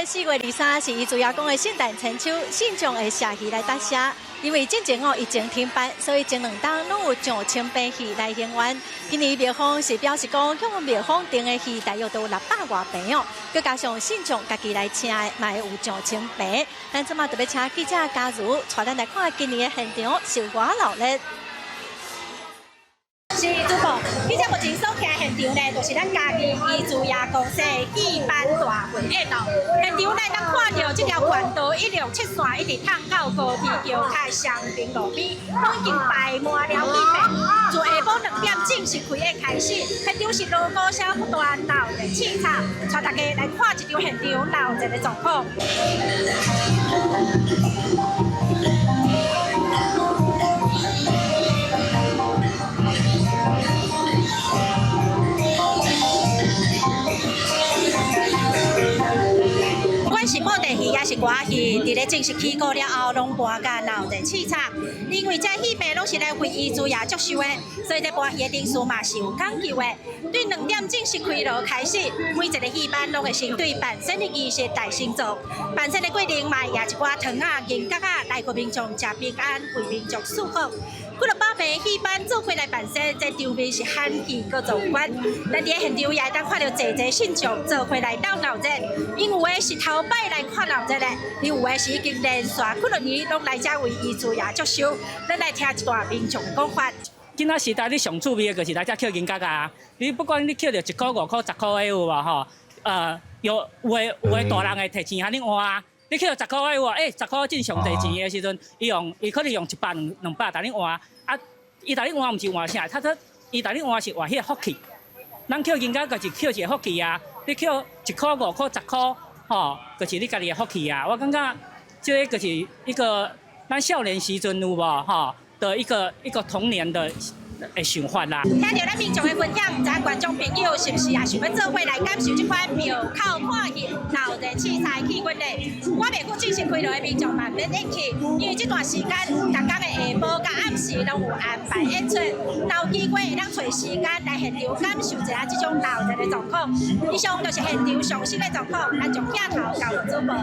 月4月23是伊主要讲的圣诞千秋，信众的社戏来答谢。因为之前疫情停办，所以前2档拢有上千篇戏来演员。今年庙方是表示讲，向庙方订的戏大约都600多篇哦，佮加上信众家己来请的，嘛有上千篇。咱即马特别请记者加入，带咱来看今年的现场是偌热闹。是主播，记者目前所见现场呢，就是咱家己伊主耶公司戏班大会演咯。现场呢，咱看到这条县道一路切线，一直通到高铁桥卡双平路边，拢已经排满了戏班。自下晡2点正式开演开始，现场是锣鼓声不断，闹热气场，带大家来看一场现场闹热的状况。是布袋戏也是歌戏，伫咧正式起歌了后，拢搬甲闹热气场。因为这戏班拢是来为伊主耶祝寿的，所以这搬戏的定数嘛是有讲究的。对2点正式开锣开始，每一个戏班拢会先对办身的仪式大先做。办身的过程嘛，也一寡糖啊、银角啊，来给民众食平安，为民众祝福。几落百名戏班做回来办身，这场面是罕见搁壮观。咱伫现场也当看到济信众做回来斗闹热，因有的是头摆来看闹热的，有的是已经连续几落年拢来遮为伊主耶祝寿。咱来听一段民众的讲法。今仔时代你上趣味的就是来遮捡银角啊！你不管你捡到1块、5块、10块的有无吼？有的大人会摕钱喊你换。你捡到10块的有无？10块正常摕钱的时阵，伊可能用100、200，但你换啊，伊但你换唔是换啥？伊但你换是换迄个福气。咱捡银角就是捡一个福气啊！你捡1块、5块、10块，吼，就是你家己的福气啊！我感觉这个就是一个咱少年时阵有无吼？的一个童年的循环啦。听到咱民众的分享，唔知观众朋友是不是也想要做伙来感受这款庙口看戏闹热气彩气氛呢？我袂过正式开锣的民众慢慢演去，因为这段时间逐天的下晡甲暗时拢有安排演出，有机会会当找时间来现场感受一下这种闹热的状况。以上就是现场上新的状况，咱从镜头交给主播。